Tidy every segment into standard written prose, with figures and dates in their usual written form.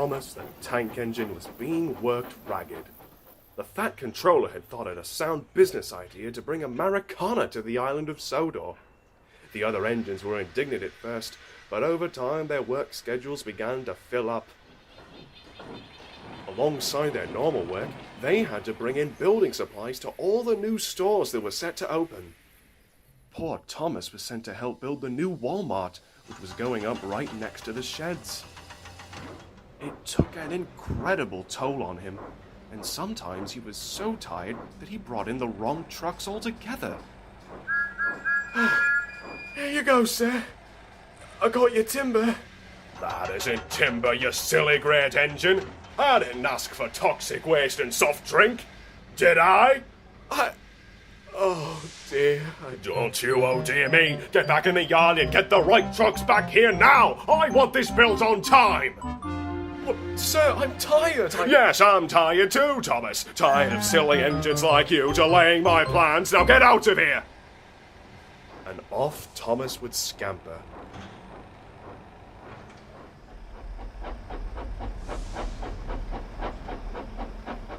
Thomas, the tank engine was being worked ragged. The fat controller had thought it a sound business idea to bring Americana to the island of Sodor. The other engines were indignant at first, but over time their work schedules began to fill up. Alongside their normal work, they had to bring in building supplies to all the new stores that were set to open. Poor Thomas was sent to help build the new Wal-Mart, which was going up right next to the sheds. It took an incredible toll on him, and sometimes he was so tired that he brought in the wrong trucks altogether. Here you go, sir. I got your timber. That isn't timber, you silly great engine. I didn't ask for toxic waste and soft drink. Did I? Oh dear. Don't you oh dear me. Get back in the yard and get the right trucks back here now. I want this built on time. Well, sir, I'm tired. Yes, I'm tired too, Thomas. Tired of silly engines like you delaying my plans. Now get out of here. And off Thomas would scamper.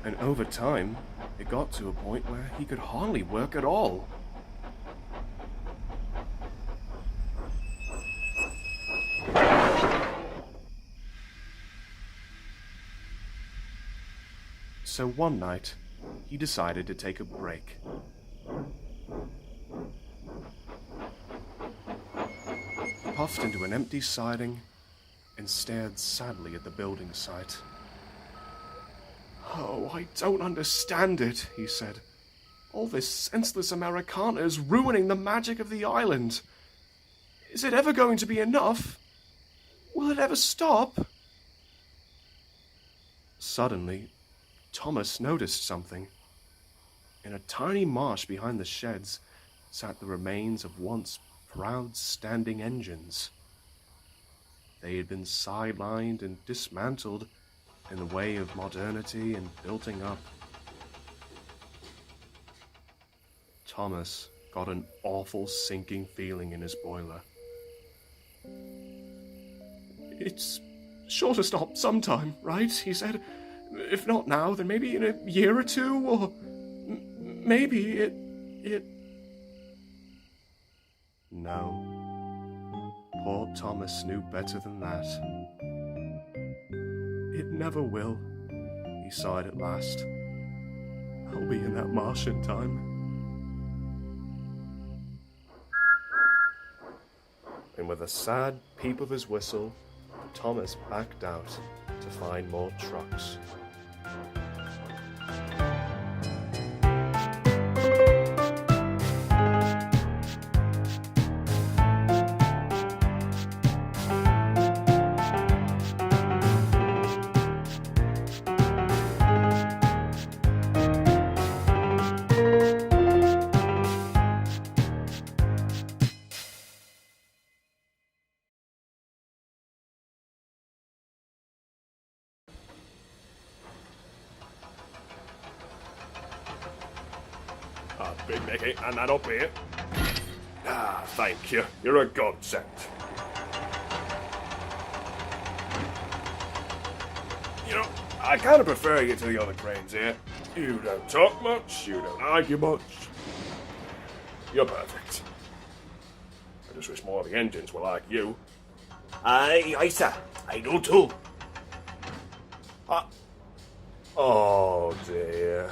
And over time, it got to a point where he could hardly work at all. So one night, he decided to take a break. He puffed into an empty siding and stared sadly at the building site. Oh, I don't understand it, he said. All this senseless Americana is ruining the magic of the island. Is it ever going to be enough? Will it ever stop? Suddenly, Thomas noticed something. In a tiny marsh behind the sheds sat the remains of once proud standing engines. They had been sidelined and dismantled in the way of modernity and building up. Thomas got an awful sinking feeling in his boiler. It's sure to stop sometime, right? He said. If not now, then maybe in a year or two, or maybe it... No. Poor Thomas knew better than that. It never will, he sighed at last. I'll be in that marsh in time. And with a sad peep of his whistle, Thomas backed out to find more trucks. Big Mickey, and that up here. Ah, thank you. You're a godsend. You know, I kind of prefer you to the other cranes here. You don't talk much, you don't argue much. You're perfect. I just wish more of the engines were like you. Aye, sir. I do too. Oh dear.